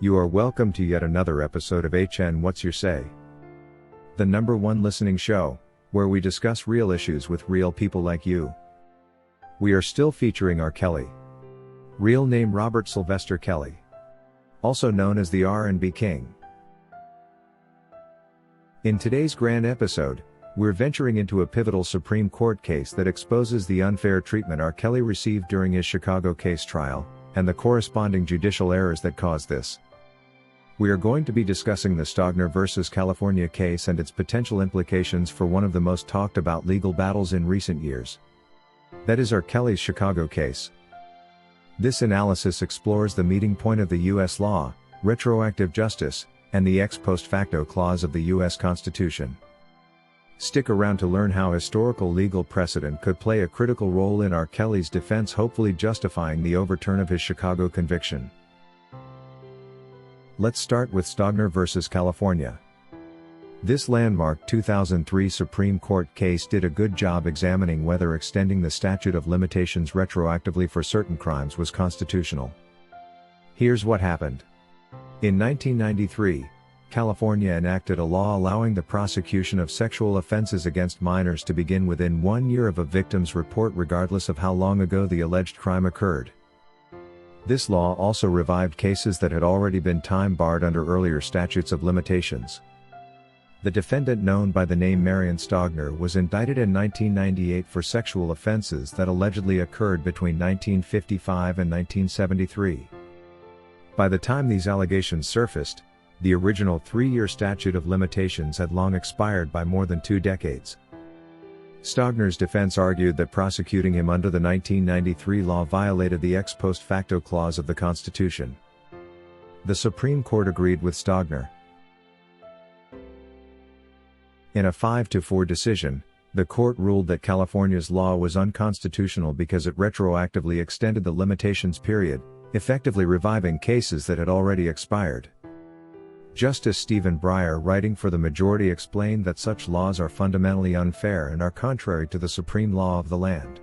You are welcome to yet another episode of HN What's Your Say? The #1 listening show, where we discuss real issues with real people like you. We are still featuring R. Kelly. Real name Robert Sylvester Kelly. Also known as the R&B King. In today's grand episode, we're venturing into a pivotal Supreme Court case that exposes the unfair treatment R. Kelly received during his Chicago case trial, and the corresponding judicial errors that caused this. We are going to be discussing the Stogner Vs California case and its potential implications for one of the most talked about legal battles in recent years. That is R. Kelly's Chicago case. This analysis explores the meeting point of the U.S. law, retroactive justice, and the ex post facto clause of the U.S. Constitution. Stick around to learn how historical legal precedent could play a critical role in R. Kelly's defense, hopefully justifying the overturn of his Chicago conviction. Let's start with Stogner vs. California. This landmark 2003 Supreme Court case did a good job examining whether extending the statute of limitations retroactively for certain crimes was constitutional. Here's what happened. In 1993, California enacted a law allowing the prosecution of sexual offenses against minors to begin within 1 year of a victim's report, regardless of how long ago the alleged crime occurred. This law also revived cases that had already been time-barred under earlier statutes of limitations. The defendant, known by the name Marion Stogner, was indicted in 1998 for sexual offenses that allegedly occurred between 1955 and 1973. By the time these allegations surfaced, the original 3-year statute of limitations had long expired by more than 2 decades. Stogner's defense argued that prosecuting him under the 1993 law violated the ex post facto clause of the Constitution. The Supreme Court agreed with Stogner. In a 5-4 decision, the court ruled that California's law was unconstitutional because it retroactively extended the limitations period, effectively reviving cases that had already expired. Justice Stephen Breyer, writing for the majority, explained that such laws are fundamentally unfair and are contrary to the supreme law of the land.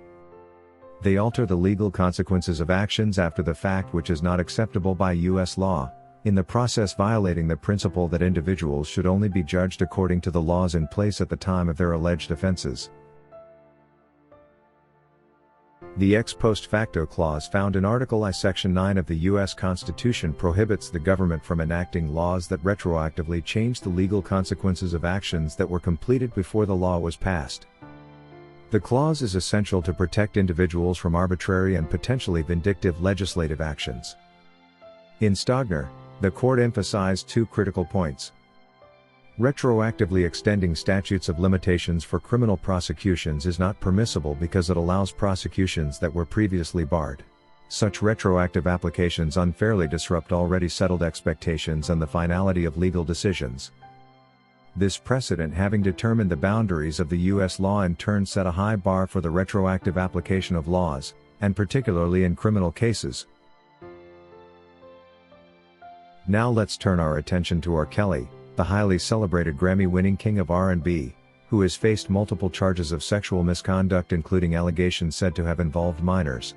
They alter the legal consequences of actions after the fact, which is not acceptable by U.S. law, in the process violating the principle that individuals should only be judged according to the laws in place at the time of their alleged offenses. The ex post facto clause found in Article I, Section 9 of the U.S. Constitution prohibits the government from enacting laws that retroactively change the legal consequences of actions that were completed before the law was passed. The clause is essential to protect individuals from arbitrary and potentially vindictive legislative actions. In Stogner, the court emphasized 2 critical points. Retroactively extending statutes of limitations for criminal prosecutions is not permissible because it allows prosecutions that were previously barred. Such retroactive applications unfairly disrupt already settled expectations and the finality of legal decisions. This precedent, having determined the boundaries of the U.S. law, in turn set a high bar for the retroactive application of laws, and particularly in criminal cases. Now let's turn our attention to R. Kelly, the highly celebrated Grammy-winning king of R&B, who has faced multiple charges of sexual misconduct, including allegations said to have involved minors.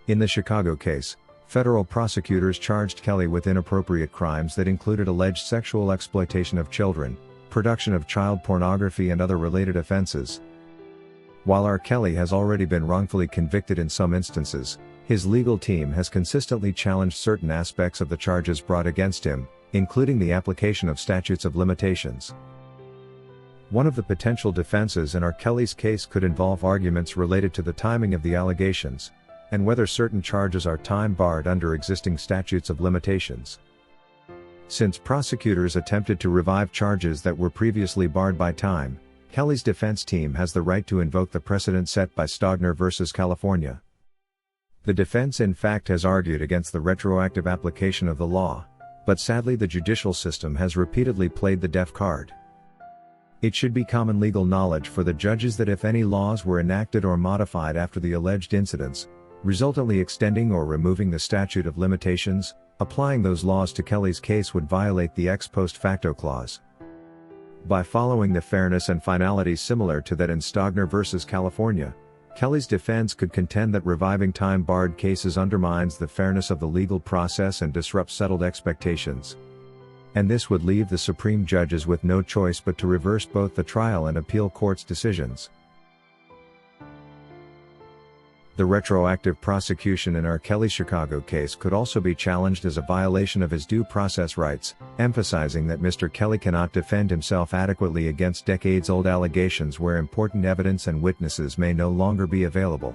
In the Chicago case, federal prosecutors charged Kelly with inappropriate crimes that included alleged sexual exploitation of children, production of child pornography, and other related offenses. While R. Kelly has already been wrongfully convicted in some instances, his legal team has consistently challenged certain aspects of the charges brought against him, including the application of statutes of limitations. One of the potential defenses in R. Kelly's case could involve arguments related to the timing of the allegations, and whether certain charges are time-barred under existing statutes of limitations. Since prosecutors attempted to revive charges that were previously barred by time, Kelly's defense team has the right to invoke the precedent set by Stogner vs. California. The defense, in fact, has argued against the retroactive application of the law, but sadly the judicial system has repeatedly played the deaf card. It should be common legal knowledge for the judges that if any laws were enacted or modified after the alleged incidents, resultantly extending or removing the statute of limitations, applying those laws to Kelly's case would violate the ex post facto clause. By following the fairness and finality similar to that in Stogner vs. California, Kelly's defense could contend that reviving time-barred cases undermines the fairness of the legal process and disrupts settled expectations. And this would leave the Supreme judges with no choice but to reverse both the trial and appeal court's decisions. The retroactive prosecution in R. Kelly's Chicago case could also be challenged as a violation of his due process rights, emphasizing that Mr. Kelly cannot defend himself adequately against decades-old allegations where important evidence and witnesses may no longer be available.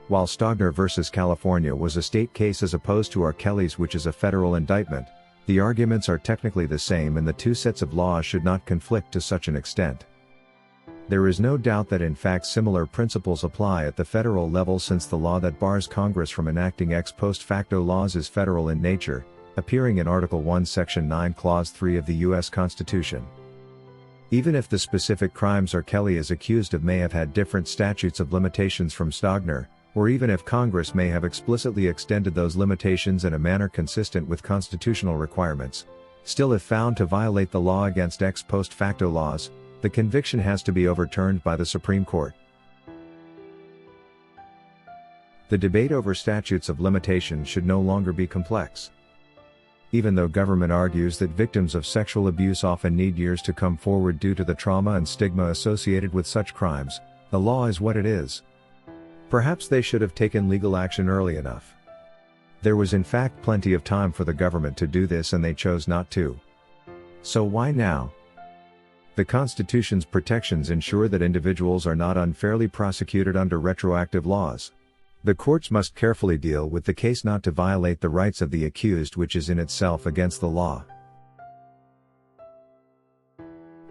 While Stogner vs. California was a state case as opposed to R. Kelly's, which is a federal indictment, the arguments are technically the same and the two sets of laws should not conflict to such an extent. There is no doubt that in fact similar principles apply at the federal level, since the law that bars Congress from enacting ex post facto laws is federal in nature, appearing in Article 1 Section 9 Clause 3 of the U.S. Constitution. Even if the specific crimes R. Kelly is accused of may have had different statutes of limitations from Stogner, or even if Congress may have explicitly extended those limitations in a manner consistent with constitutional requirements, still if found to violate the law against ex post facto laws, the conviction has to be overturned by the Supreme Court. The debate over statutes of limitation should no longer be complex. Even though government argues that victims of sexual abuse often need years to come forward due to the trauma and stigma associated with such crimes, the law is what it is. Perhaps they should have taken legal action early enough. There was in fact plenty of time for the government to do this and they chose not to. So why now? The Constitution's protections ensure that individuals are not unfairly prosecuted under retroactive laws. The courts must carefully deal with the case not to violate the rights of the accused, which is in itself against the law.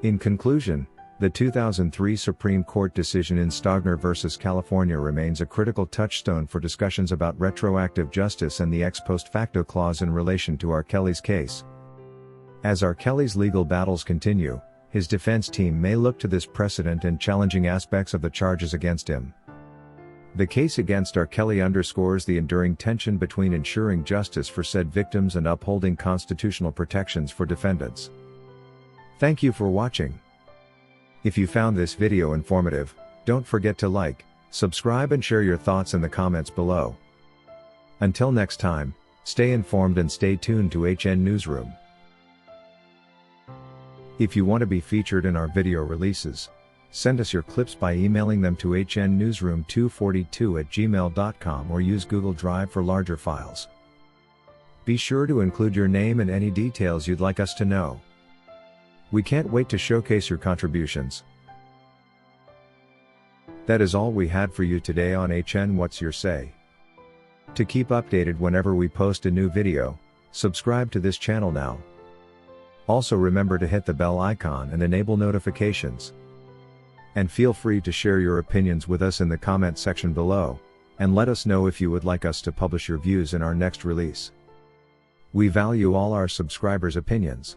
In conclusion, the 2003 Supreme Court decision in Stogner vs. California remains a critical touchstone for discussions about retroactive justice and the ex post facto clause in relation to R. Kelly's case. As R. Kelly's legal battles continue, his defense team may look to this precedent in challenging aspects of the charges against him. The case against R. Kelly underscores the enduring tension between ensuring justice for said victims and upholding constitutional protections for defendants. Thank you for watching. If you found this video informative, don't forget to like, subscribe and share your thoughts in the comments below. Until next time, stay informed and stay tuned to HN Newsroom. If you want to be featured in our video releases, send us your clips by emailing them to hnnewsroom242@gmail.com or use Google Drive for larger files. Be sure to include your name and any details you'd like us to know. We can't wait to showcase your contributions. That is all we had for you today on HN What's Your Say. To keep updated whenever we post a new video, subscribe to this channel now. Also remember to hit the bell icon and enable notifications. And feel free to share your opinions with us in the comment section below, and let us know if you would like us to publish your views in our next release. We value all our subscribers' opinions.